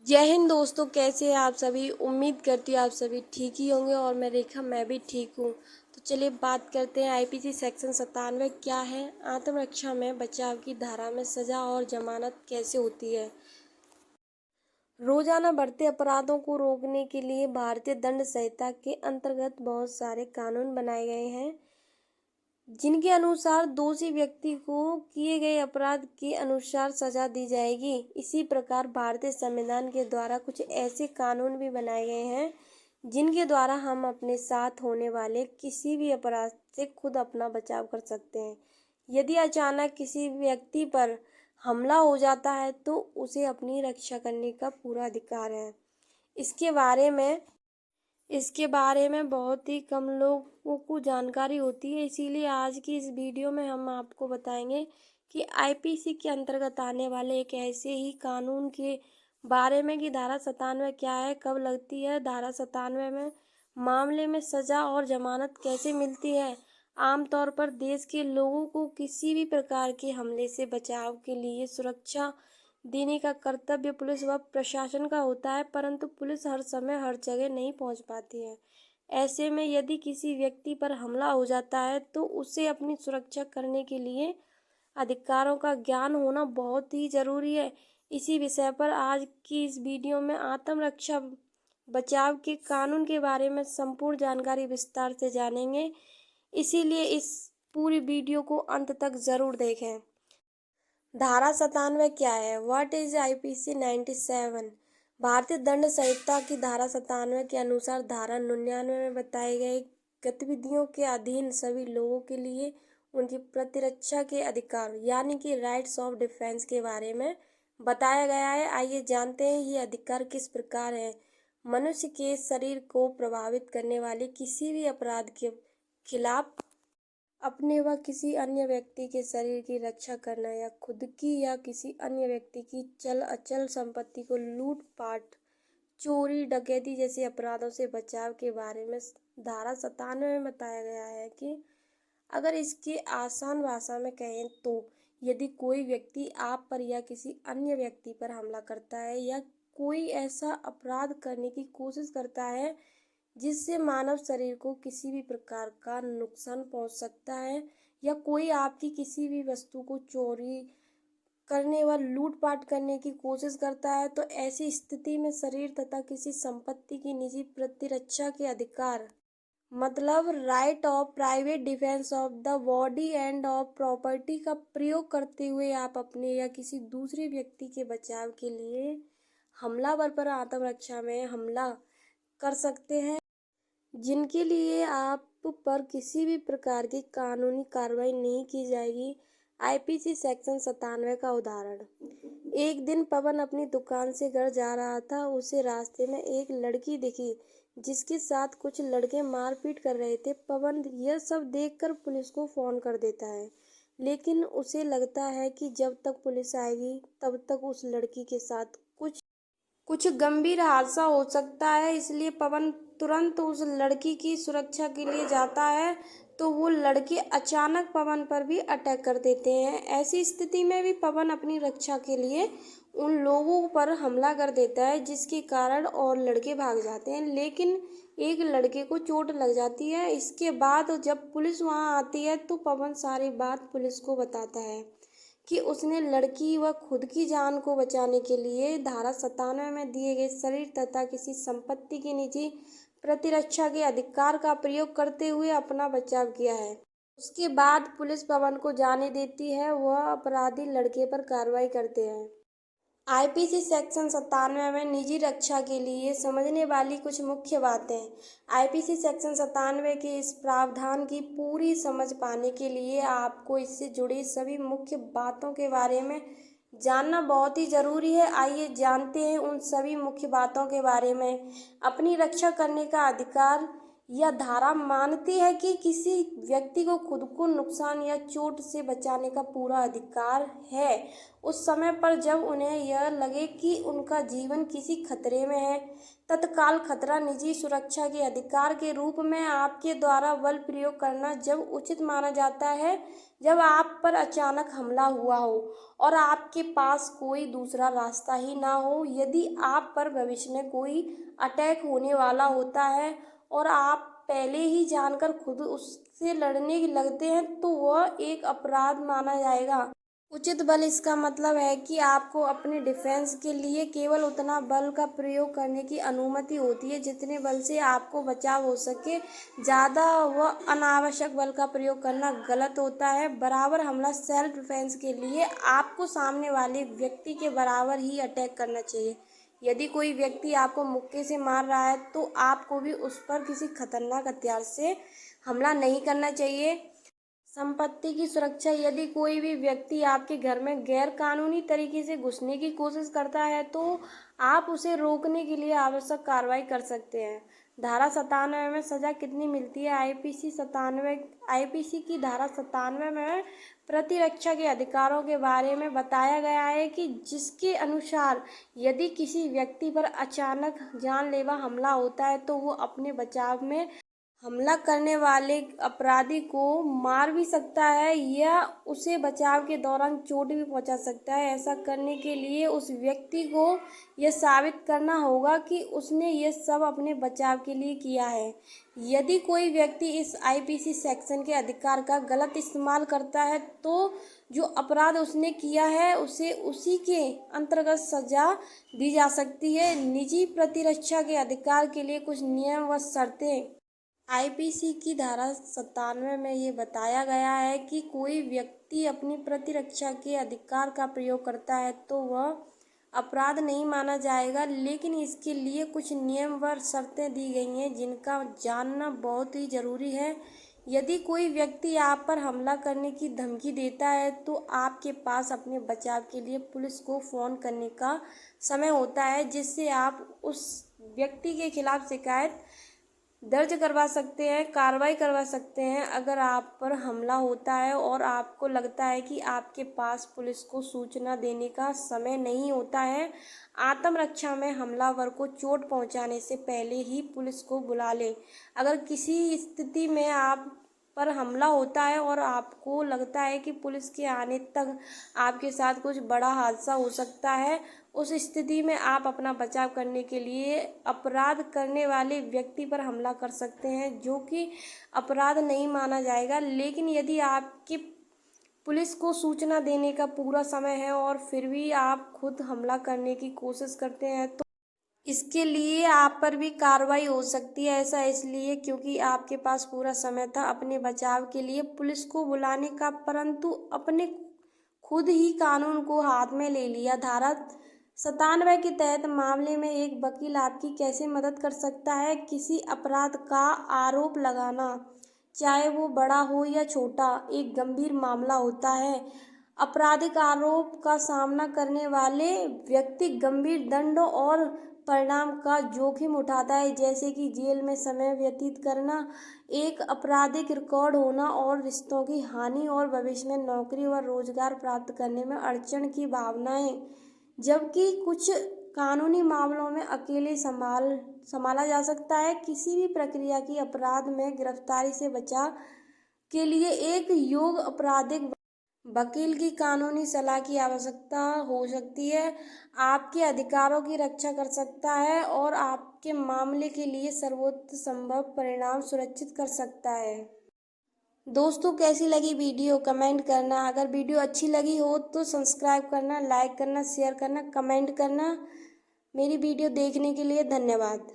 जय हिंद दोस्तों, कैसे हैं आप सभी। उम्मीद करती हूँ आप सभी ठीक ही होंगे और मैं भी ठीक हूँ। तो चलिए बात करते हैं आईपीसी सेक्शन 97 क्या है। आत्मरक्षा में बचाव की धारा में सजा और जमानत कैसे होती है। रोजाना बढ़ते अपराधों को रोकने के लिए भारतीय दंड संहिता के अंतर्गत बहुत सारे कानून बनाए गए हैं, जिनके अनुसार दोषी व्यक्ति को किए गए अपराध के अनुसार सजा दी जाएगी। इसी प्रकार भारतीय संविधान के द्वारा कुछ ऐसे कानून भी बनाए गए हैं जिनके द्वारा हम अपने साथ होने वाले किसी भी अपराध से खुद अपना बचाव कर सकते हैं। यदि अचानक किसी व्यक्ति पर हमला हो जाता है तो उसे अपनी रक्षा करने का पूरा अधिकार है। इसके बारे में इसके बारे में बहुत ही कम लोगों को जानकारी होती है, इसीलिए आज की इस वीडियो में हम आपको बताएंगे कि आईपीसी के अंतर्गत आने वाले एक ऐसे ही कानून के बारे में कि धारा 97 क्या है, कब लगती है, धारा 97 में मामले में सजा और जमानत कैसे मिलती है। आमतौर पर देश के लोगों को किसी भी प्रकार के हमले से बचाव के लिए सुरक्षा देने का कर्तव्य पुलिस व प्रशासन का होता है, परंतु पुलिस हर समय हर जगह नहीं पहुंच पाती है। ऐसे में यदि किसी व्यक्ति पर हमला हो जाता है तो उसे अपनी सुरक्षा करने के लिए अधिकारों का ज्ञान होना बहुत ही जरूरी है। इसी विषय पर आज की इस वीडियो में आत्मरक्षा बचाव के कानून के बारे में संपूर्ण जानकारी विस्तार से जानेंगे, इसीलिए इस पूरी वीडियो को अंत तक जरूर देखें। धारा 97 क्या है। What is IPC 97। भारतीय दंड संहिता की धारा 97 के अनुसार धारा 99 में बताए गए गतिविधियों के अधीन सभी लोगों के लिए उनकी प्रतिरक्षा के अधिकार यानी कि राइट्स ऑफ डिफेंस के बारे में बताया गया है। आइए जानते हैं ये अधिकार किस प्रकार है। मनुष्य के शरीर को प्रभावित करने वाले किसी भी अपराध के खिलाफ अपने व किसी अन्य व्यक्ति के शरीर की रक्षा करना या खुद की या किसी अन्य व्यक्ति की चल अचल संपत्ति को लूटपाट, चोरी, डकैती जैसे अपराधों से बचाव के बारे में धारा 97 में बताया गया है कि अगर इसके आसान भाषा में कहें तो यदि कोई व्यक्ति आप पर या किसी अन्य व्यक्ति पर हमला करता है या कोई ऐसा अपराध करने की कोशिश करता है जिससे मानव शरीर को किसी भी प्रकार का नुकसान पहुंच सकता है या कोई आपकी किसी भी वस्तु को चोरी करने व लूटपाट करने की कोशिश करता है, तो ऐसी स्थिति में शरीर तथा किसी संपत्ति की निजी प्रतिरक्षा के अधिकार मतलब right of private defence of the body end of property का प्रयोग करते हुए आप अपने या किसी दूसरे व्यक्ति के बचाव के लिए हमलावर पर आत्मरक्षा में हमला कर सकते हैं, जिनके लिए आप पर किसी भी प्रकार की कानूनी कार्रवाई नहीं की जाएगी। आईपीसी सेक्शन 97 का उदाहरण। एक दिन पवन अपनी दुकान से घर जा रहा था। उसे रास्ते में एक लड़की दिखी जिसके साथ कुछ लड़के मारपीट कर रहे थे। पवन यह सब देखकर पुलिस को फोन कर देता है, लेकिन उसे लगता है कि जब तक पुलिस आएगी तब तक उस लड़की के साथ कुछ गंभीर हादसा हो सकता है, इसलिए पवन तुरंत उस लड़की की सुरक्षा के लिए जाता है, तो वो लड़के अचानक पवन पर भी अटैक कर देते हैं। ऐसी स्थिति में भी पवन अपनी रक्षा के लिए उन लोगों पर हमला कर देता है, जिसके कारण और लड़के भाग जाते हैं, लेकिन एक लड़के को चोट लग जाती है। इसके बाद जब पुलिस वहां आती है तो पवन सारी बात पुलिस को बताता है कि उसने लड़की व खुद की जान को बचाने के लिए धारा 97 में दिए गए शरीर तथा किसी संपत्ति की निजी प्रतिरक्षा के अधिकार का प्रयोग करते हुए अपना बचाव किया है। उसके बाद पुलिस पवन को जाने देती है, वह अपराधी लड़के पर कार्रवाई करते हैं। आईपीसी सेक्शन 97 में निजी रक्षा के लिए समझने वाली कुछ मुख्य बातें। आईपीसी सेक्शन 97 के इस प्रावधान की पूरी समझ पाने के लिए आपको इससे जुड़ी सभी मुख्य बातों के बारे में जानना बहुत ही जरूरी है। आइए जानते हैं उन सभी मुख्य बातों के बारे में। अपनी रक्षा करने का अधिकार यह धारा मानती है कि किसी व्यक्ति को खुद को नुकसान या चोट से बचाने का पूरा अधिकार है उस समय पर जब उन्हें यह लगे कि उनका जीवन किसी खतरे में है। तत्काल खतरा निजी सुरक्षा के अधिकार के रूप में आपके द्वारा बल प्रयोग करना जब उचित माना जाता है, जब आप पर अचानक हमला हुआ हो और आपके पास कोई दूसरा रास्ता ही ना हो। यदि आप पर भविष्य में कोई अटैक होने वाला होता है और आप पहले ही जानकर खुद उससे लड़ने लगते हैं तो वह एक अपराध माना जाएगा। उचित बल इसका मतलब है कि आपको अपने डिफेंस के लिए केवल उतना बल का प्रयोग करने की अनुमति होती है जितने बल से आपको बचाव हो सके। ज़्यादा व अनावश्यक बल का प्रयोग करना गलत होता है। बराबर हमला सेल्फ डिफेंस के लिए आपको सामने वाले व्यक्ति के बराबर ही अटैक करना चाहिए। यदि कोई व्यक्ति आपको मुक्के से मार रहा है तो आपको भी उस पर किसी खतरनाक हथियार से हमला नहीं करना चाहिए। संपत्ति की सुरक्षा, यदि कोई भी व्यक्ति आपके घर में गैर कानूनी तरीके से घुसने की कोशिश करता है तो आप उसे रोकने के लिए आवश्यक कार्रवाई कर सकते हैं। धारा 97 में सजा कितनी मिलती है? आईपीसी की धारा 97 में प्रतिरक्षा के अधिकारों के बारे में बताया गया है कि जिसके अनुसार यदि किसी व्यक्ति पर अचानक जानलेवा हमला होता है तो वो अपने बचाव में हमला करने वाले अपराधी को मार भी सकता है या उसे बचाव के दौरान चोट भी पहुंचा सकता है। ऐसा करने के लिए उस व्यक्ति को यह साबित करना होगा कि उसने ये सब अपने बचाव के लिए किया है। यदि कोई व्यक्ति इस आईपीसी सेक्शन के अधिकार का गलत इस्तेमाल करता है तो जो अपराध उसने किया है उसे उसी के अंतर्गत सजा दी जा सकती है। निजी प्रतिरक्षा के अधिकार के लिए कुछ नियम व शर्तें आईपीसी की धारा 97 में ये बताया गया है कि कोई व्यक्ति अपनी प्रतिरक्षा के अधिकार का प्रयोग करता है तो वह अपराध नहीं माना जाएगा, लेकिन इसके लिए कुछ नियम व शर्तें दी गई हैं जिनका जानना बहुत ही ज़रूरी है। यदि कोई व्यक्ति आप पर हमला करने की धमकी देता है तो आपके पास अपने बचाव के लिए पुलिस को फ़ोन करने का समय होता है, जिससे आप उस व्यक्ति के खिलाफ शिकायत दर्ज करवा सकते हैं, कार्रवाई करवा सकते हैं। अगर आप पर हमला होता है और आपको लगता है कि आपके पास पुलिस को सूचना देने का समय नहीं होता है, आत्मरक्षा में हमलावर को चोट पहुंचाने से पहले ही पुलिस को बुला लें। अगर किसी स्थिति में आप पर हमला होता है और आपको लगता है कि पुलिस के आने तक आपके साथ कुछ बड़ा हादसा हो सकता है, उस स्थिति में आप अपना बचाव करने के लिए अपराध करने वाले व्यक्ति पर हमला कर सकते हैं, जो कि अपराध नहीं माना जाएगा। लेकिन यदि आपकी पुलिस को सूचना देने का पूरा समय है और फिर भी आप खुद हमला करने की कोशिश करते हैं तो इसके लिए आप पर भी कार्रवाई हो सकती है। ऐसा इसलिए क्योंकि आपके पास पूरा समय था अपने बचाव के लिए पुलिस को बुलाने का, परंतु अपने खुद ही कानून को हाथ में ले लिया। धारा 97 के तहत मामले में एक वकील आपकी कैसे मदद कर सकता है? किसी अपराध का आरोप लगाना, चाहे वो बड़ा हो या छोटा, एक गंभीर मामला होता है। आपराधिक आरोप का सामना करने वाले व्यक्ति गंभीर दंड और परिणाम का जोखिम उठाता है, जैसे कि जेल में समय व्यतीत करना, एक आपराधिक रिकॉर्ड होना और रिश्तों की हानि और भविष्य में नौकरी व रोजगार प्राप्त करने में अड़चन की भावनाएं। जबकि कुछ कानूनी मामलों में अकेले संभाला जा सकता है। किसी भी प्रक्रिया की अपराध में गिरफ्तारी से बचाव के लिए एक योग्य आपराधिक वकील की कानूनी सलाह की आवश्यकता हो सकती है, आपके अधिकारों की रक्षा कर सकता है और आपके मामले के लिए सर्वोच्च संभव परिणाम सुनिश्चित कर सकता है। दोस्तों, कैसी लगी वीडियो कमेंट करना। अगर वीडियो अच्छी लगी हो तो सब्सक्राइब करना, लाइक करना, शेयर करना, कमेंट करना। मेरी वीडियो देखने के लिए धन्यवाद।